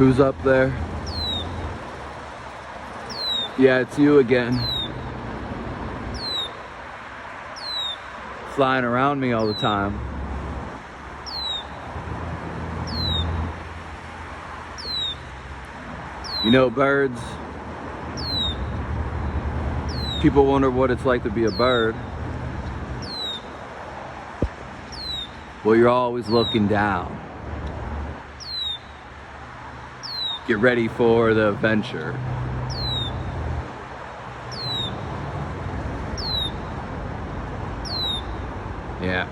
Who's up there? Yeah, it's you again. Flying around me all the time. You know, birds, people wonder what it's like to be a bird. Well, you're always looking down. Get ready for the adventure. Yeah.